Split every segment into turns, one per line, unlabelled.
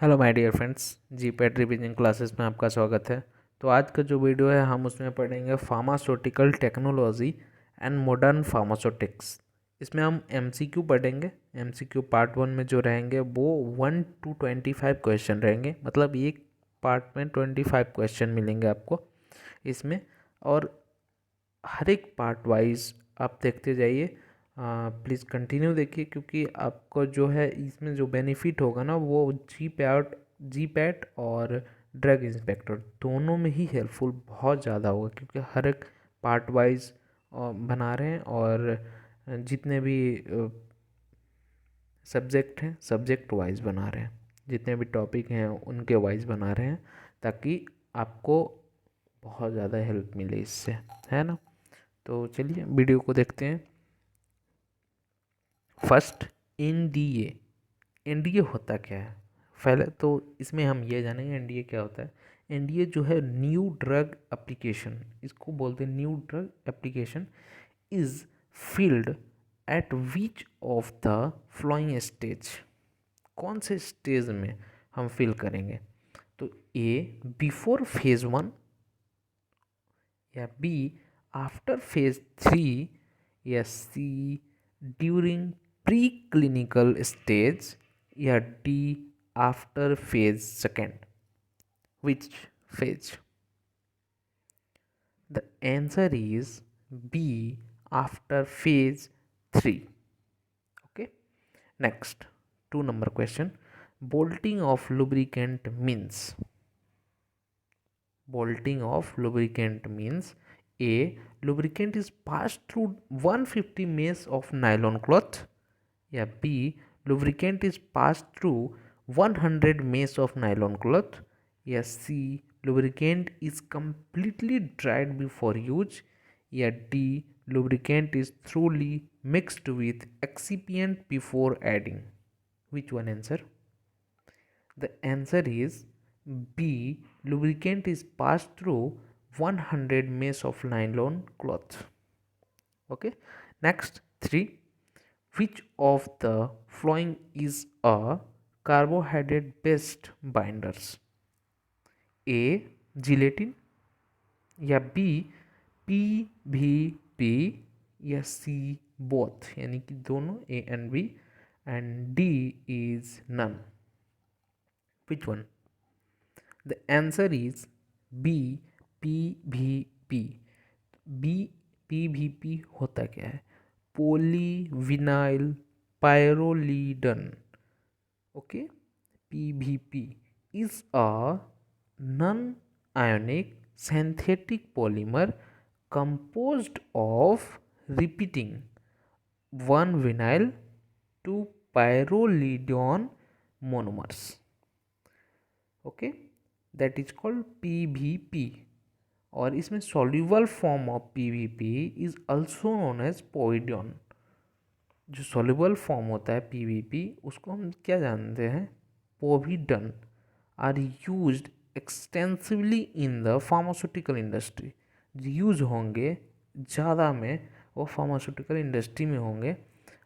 Hello my dear friends, GPAT revision classes में आपका स्वागत है। तो आज का जो वीडियो है हम उसमें पढ़ेंगे pharmaceutical technology and modern pharmaceutics. इसमें हम एमसीक्यू पढ़ेंगे। एमसीक्यू पार्ट 1 में जो रहेंगे वो 1 to 25 क्वेश्चन रहेंगे, मतलब एक पार्ट में 25 क्वेश्चन मिलेंगे आपको इसमें। और हर एक पार्ट वाइज आप देखते जाइए। प्लीज़ कंटिन्यू देखिए, क्योंकि आपको जो है इसमें जो बेनिफिट होगा ना वो जी पैट और ड्रग इंस्पेक्टर दोनों में ही हेल्पफुल बहुत ज़्यादा होगा, क्योंकि हर एक पार्ट वाइज बना रहे हैं। और जितने भी सब्जेक्ट हैं सब्जेक्ट वाइज बना रहे हैं, जितने भी टॉपिक हैं उनके वाइज बना रहे हैं, ताकि आपको बहुत ज़्यादा हेल्प मिले इससे, है ना। तो चलिए वीडियो को देखते हैं। First, NDA. एनडीए होता क्या है? पहले तो इसमें हम ये जानेंगे एनडीए क्या होता है। एनडीए जो है न्यू ड्रग एप्लीकेशन, इसको बोलते हैं new drug application is field at which of the flowing stage. कौन से स्टेज में हम फिल करेंगे? तो ए, बिफोर फेज 1, या बी, आफ्टर फेज 3, या C, during pre clinical stage, या D, after phase 2। Which phase? The answer is B, after phase 3। Okay, next, 2 number question. Bolting of lubricant means. Bolting of lubricant means A. Lubricant is passed through 150 mesh of nylon cloth. Yeah, B. Lubricant is passed through 100 mesh of nylon cloth. Yeah, C. Lubricant is completely dried before use. Yeah, D. Lubricant is thoroughly mixed with excipient before adding. Which one answer? The answer is B. Lubricant is passed through 100 mesh of nylon cloth. Okay. Next, 3. Which of the following is a carbohydrate based binders? A. Gelatin, या B. PVP, या C. both, यानी कि दोनों A and B, and D is none. Which one? The answer is B. PVP. B. PVP होता क्या है? Polyvinyl pyrrolidone. Okay, PVP is a non-ionic synthetic polymer composed of repeating one vinyl to pyrrolidone monomers. Okay, that is called PVP। और इसमें soluble form of PVP is also known as povidone. जो soluble form होता है PVP उसको हम क्या जानते हैं? Povidone. Are used extensively in the pharmaceutical industry. Use होंगे ज़्यादा में, वो फार्मास्यूटिकल इंडस्ट्री में होंगे,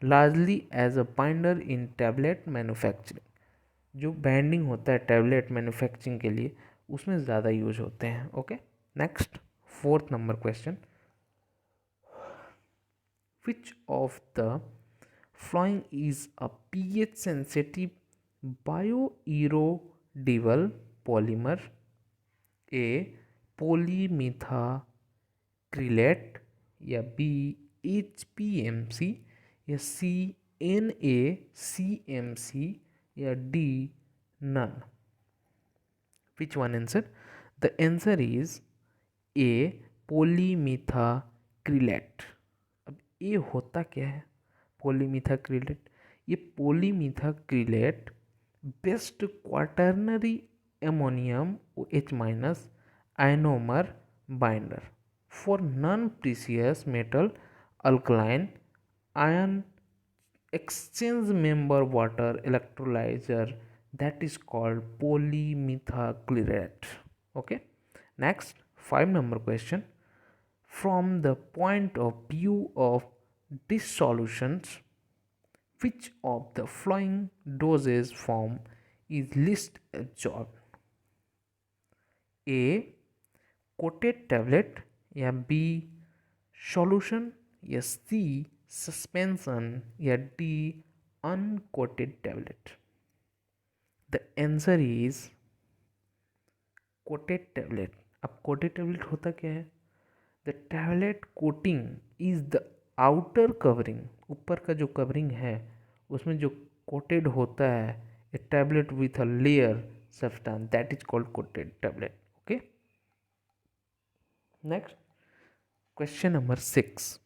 largely as a binder in tablet manufacturing. जो बैंडिंग होता है टैबलेट मैन्युफैक्चरिंग के लिए उसमें ज़्यादा यूज होते हैं। Okay, next, 4th number question. Which of the following is a pH sensitive bioerodible polymer? A, polymethacrylate, या बी, HPMC, या सी, NaCMC, या D, none. Which one answer? The answer is A. Polymethacrylate. अब ये होता क्या है polymethacrylate? ये polymethacrylate based quaternary ammonium H- ionomer binder for non-precious metal alkaline ion exchange member water electrolyzer, that is called polymethacrylate. Okay, next, 5 number question. From the point of view of dissolutions, which of the following dosage form is least absorbed? A. Coated tablet, या B. Solution, या C. Suspension, या D. Uncoated tablet? The answer is coated tablet. अब coated tablet होता क्या है? The tablet coating is the outer covering, ऊपर का जो कवरिंग है उसमें जो coated होता है a tablet with a layer substance, that is called coated tablet. Okay. Next, question number 6.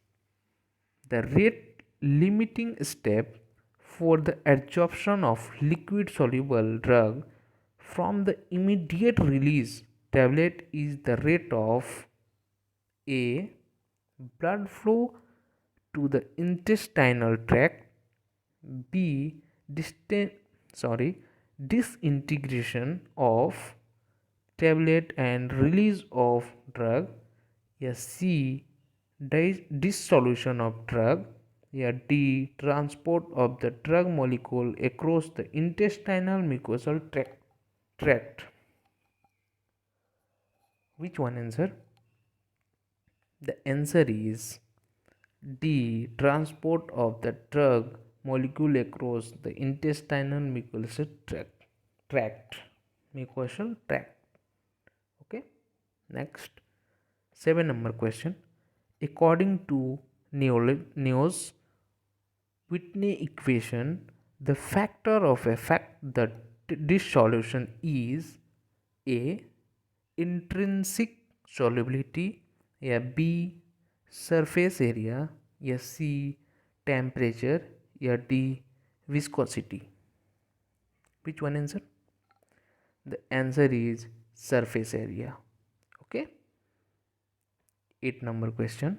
The rate limiting step for the absorption of liquid soluble drug from the immediate release tablet is the rate of A. Blood flow to the intestinal tract, B. Disintegration of tablet and release of drug, या C. dissolution of drug, या D. transport of the drug molecule across the intestinal mucosal tract? Which one answer? The answer is D. Transport of the drug molecule across the intestinal mucosal tract. Mucosal tract. Okay. Next, 7 number question. According to Neo's Whitney equation, the factor of effect the dissolution is A. Intrinsic solubility, या B. surface area, या C. temperature, या D. viscosity? Which one answer? The answer is surface area. Okay. 8 number question.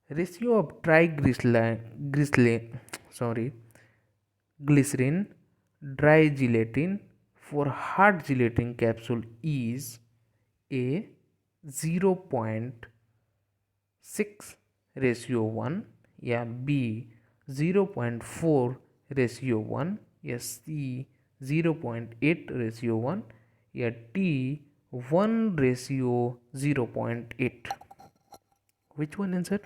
Ratio of glycerin dry gelatin for hard gelatin capsule is A. 0.6:1, या B. 0.4:1, या C. 0.8:1, या D. 1:0.8? Which one answer?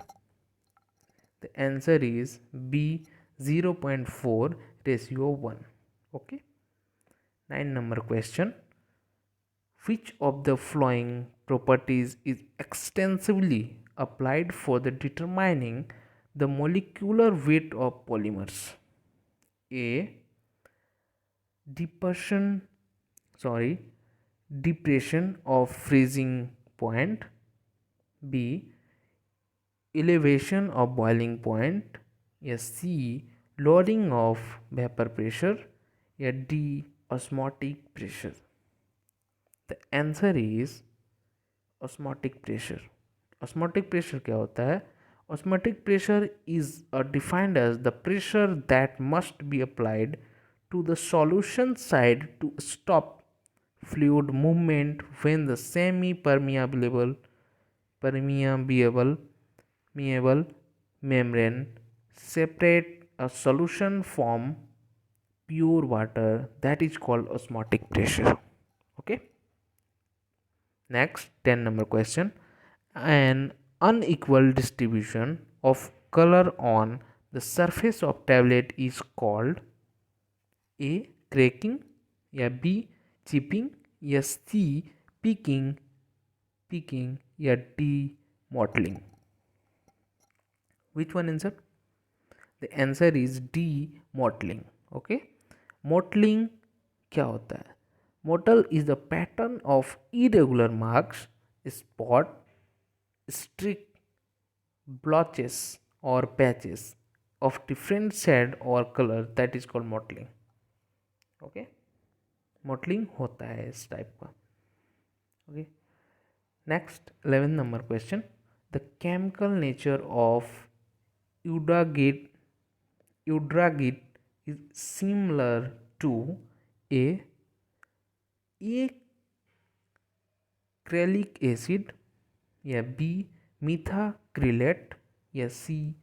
The answer is B. 0.4:1. Okay. 9 number question. Which of the following properties is extensively applied for the determining the molecular weight of polymers? A. Depression of freezing point, B. elevation of boiling point, या C. lowering of vapor pressure, या D. osmotic pressure? The answer is osmotic pressure. Osmotic pressure क्या होता है? Osmotic pressure is defined as the pressure that must be applied to the solution side to stop fluid movement when the semi-permeable membrane separate a solution from pure water, that is called osmotic pressure. Okay. Next, 10 number question. An unequal distribution of color on the surface of tablet is called A. cracking, या B. chipping, या C. peaking, या D. mottling? Which one answer? The answer is D. mottling. Okay. mottling क्या होता है? Mottle is the pattern of irregular marks, spot, streak, blotches or patches of different shade or color, that is called mottling. Okay. mottling होता है इस type का. Okay. Next, 11th number question. The chemical nature of eudragite is similar to A. acrylic acid, या B. methacrylate, या C.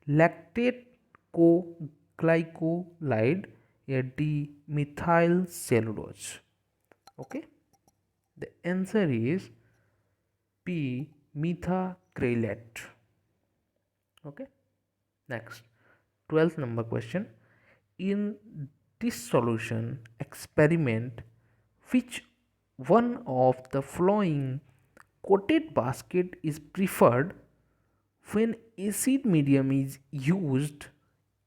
lactate co-glycolide, या D methyl cellulose. Okay, the answer is P methacrylate. Okay, next 12th number question. In this solution experiment, which one of the following coated basket is preferred when acid medium is used?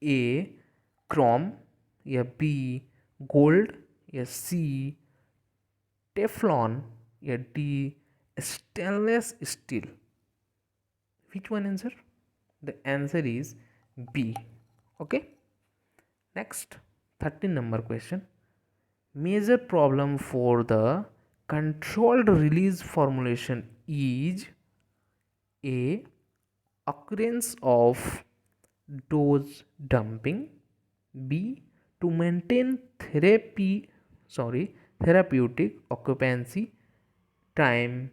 A chrome, या B gold, या C Teflon, या D stainless steel. Which one answer? The answer is B. Okay, next 13 number question. Major problem for the controlled release formulation is A occurrence of dose dumping, B to maintain therapeutic occupancy time,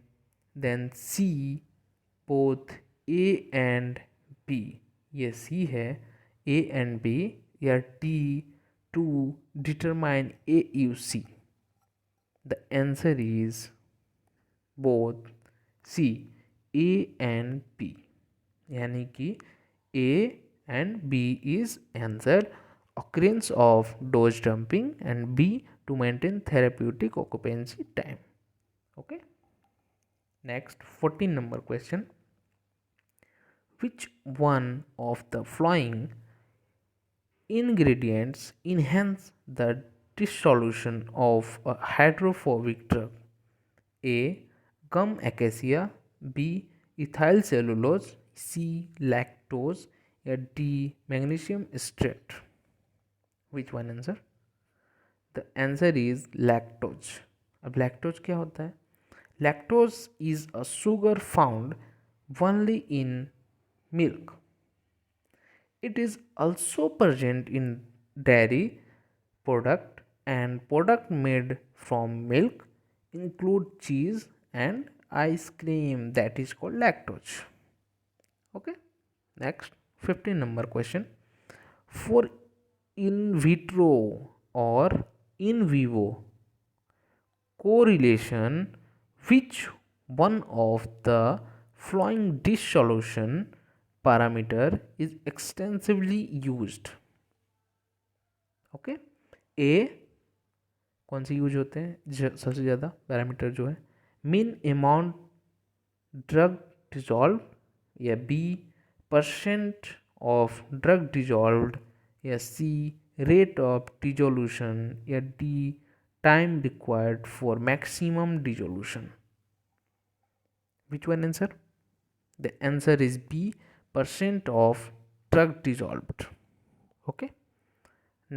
then C both A and B. ये C है A and B, या D to determine AUC. The answer is both C, A and B. यानी कि A and B is answer. Occurrence of dose dumping and B to maintain therapeutic occupancy time. Okay, next 14 number question. Which one of the following ingredients enhance the dissolution of a hydrophobic drug? A gum acacia, B ethyl cellulose, C lactose, या D magnesium citrate. Which one answer? The answer is lactose. अब lactose क्या होता है? Lactose is a sugar found only in milk. It is also present in dairy product, and product made from milk include cheese and ice cream, that is called lactose. Okay, next 15 number question. For in vitro or in vivo correlation, which one of the following dissolution parameter is extensively used? Okay, ए कौन से use होते हैं सबसे ज़्यादा parameter जो है? Mean amount drug dissolve, या B percent of drug dissolved, या सी रेट ऑफ डिजोल्यूशन, या D time required for maximum dissolution. Which one answer? The answer is B percent of drug dissolved. Okay,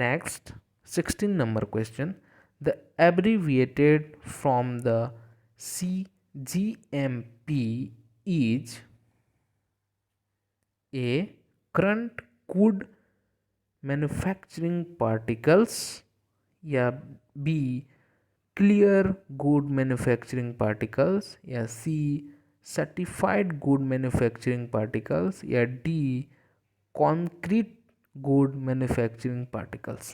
next 16 number question. The abbreviated from the CGMP is A current good manufacturing particles, या B clear good manufacturing particles, या C certified good manufacturing particles, या D concrete good manufacturing particles.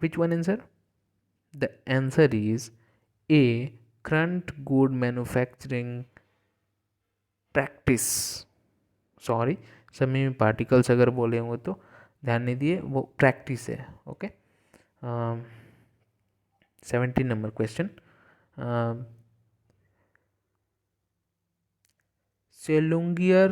Which one answer? The answer is A current good manufacturing practice. Sorry, समय में particles अगर बोले होंगे तो ध्यान नहीं दिए, वो प्रैक्टिस है. Okay, 17 number question. Cellulinear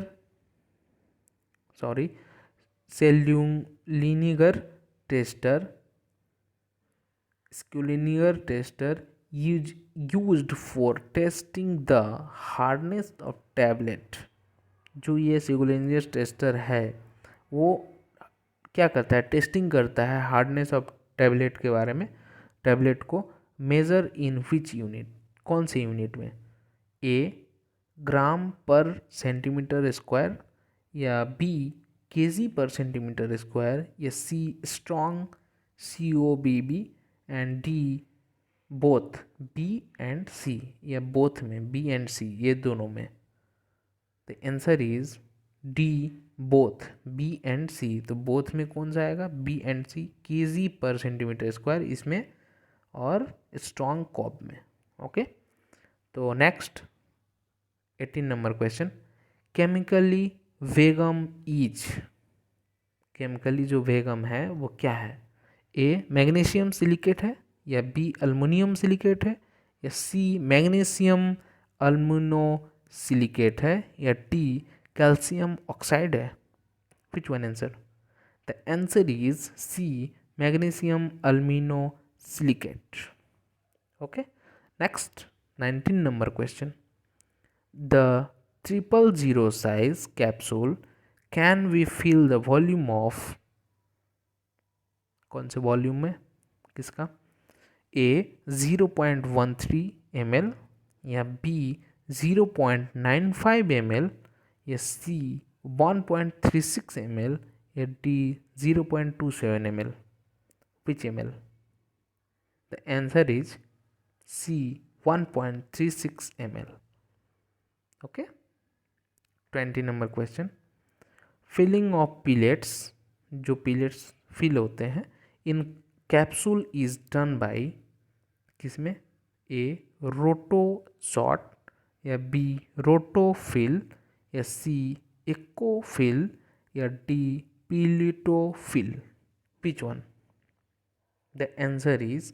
tester used for testing the hardness of tablet. जो ये सेलुलिनियर टेस्टर है वो क्या करता है? टेस्टिंग करता है हार्डनेस ऑफ टैबलेट के बारे में. टैबलेट को मेज़र इन विच यूनिट, कौन से यूनिट में? A gram per centimetre square, या B KG per centimetre square, या C strong COBB, and D both B and C, या बोथ में B एंड C, ये दोनों में. The answer is D both B and C, तो both में कौन सा आएगा, B and C, KG per centimetre square इसमें और स्ट्रॉन्ग कॉब में। ओके, तो next 18 number question, chemically Veegum is, chemically जो वेगम है वो क्या है, ए मैग्नीशियम सिलिकेट है, या बी अल्मुनियम सिलिकेट है, या सी मैग्नीशियम अल्मुनो सिलिकेट है, या डी कैल्शियम ऑक्साइड है। Which one answer? The answer is C magnesium alumino silicate. Okay, next 19 number question, the 000 size capsule can we fill the volume of, कौन से volume में, किसका, A 0.13 ml, या B 0.95 ml, या C 1.36 ml, या D 0.27 ml। Which ml? The answer is C 1.36 ml। Okay, 20 number question, filling of pellets, जो pellets fill होते हैं in capsule is done by, किसमें, ए रोटो शॉट, या B roto fill, या C eco fill, या D pellito fill. Which one? The answer is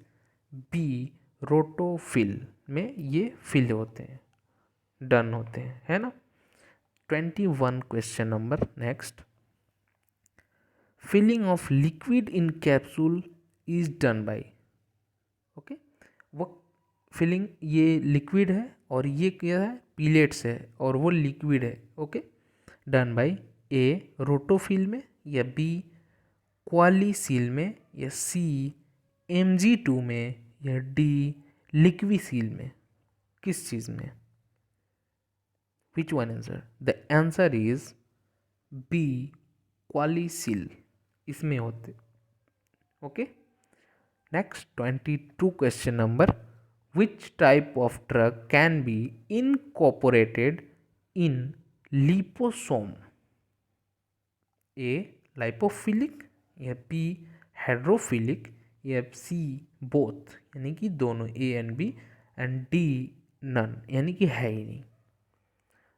B roto fill में ये fill होते हैं, डन होते हैं, है ना। 21 question number next, filling of liquid in capsule is done by. Okay, वो फिलिंग, ये लिक्विड है और ये क्या है, पिलेट्स है और वो लिक्विड है। ओके, डन बाय ए रोटोफिल में, या बी क्वालीसील में, या सी Mg2 में, या डी लिक्विसील में। किस चीज़ में? Which one answer? The answer is B Qualiseal, इसमें होते। Okay, next 22 question number, which type of drug can be incorporated in liposome, A lipophilic, या बी हाइड्रोफिलिक, या सी बोथ, यानी कि दोनों, A and B, and D none, यानी कि है ही नहीं।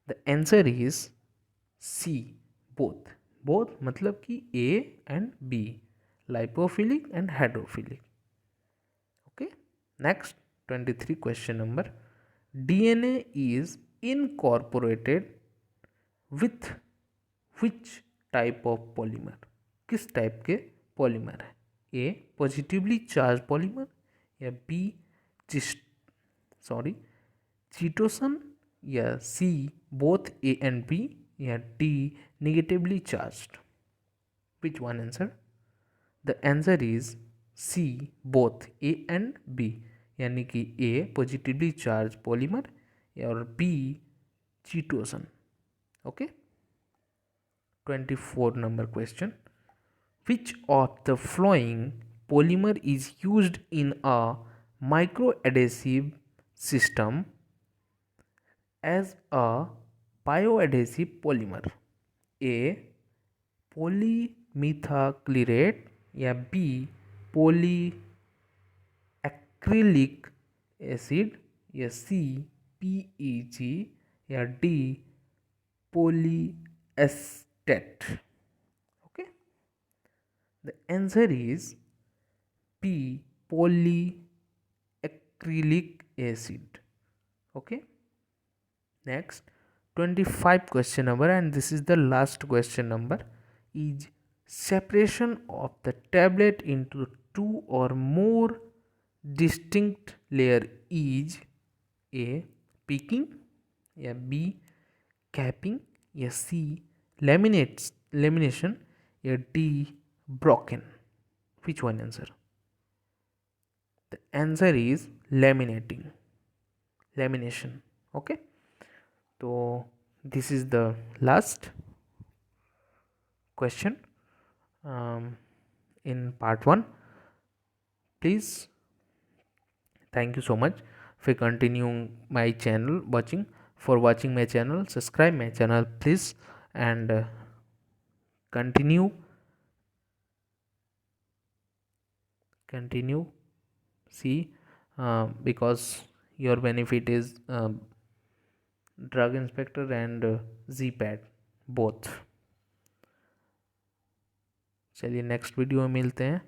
The answer is C both, both मतलब कि A and B, lipophilic and hydrophilic. Okay, next 23 question number, DNA is incorporated with which type of polymer, किस टाइप के polymer है, ए पॉजिटिवली चार्ज पॉलीमर, या बी चीटोसन, या C both A and B, या D negatively charged. Which one answer? The answer is C both A and B, यानी कि A positively charge polymer और B chitosan. Okay, 24 number question, which of the following polymer is used in a microadhesive system as a bioadhesive polymer, a polymethacrylate, या B polyacrylic acid, या सी PEG, या D polyestate। okay, the answer is P polyacrylic acid। okay, next 25 question number, and this is the last question number, is separation of the tablet into two or more distinct layer is a picking, या B capping, या C lamination, या D broken। which one answer? The answer is lamination। okay, so this is the last question in part 1. Please, thank you so much for continuing my channel, for watching my channel, subscribe my channel please, and continue see, because your benefit is drug inspector and ZPAD both. चलिए next video में मिलते हैं.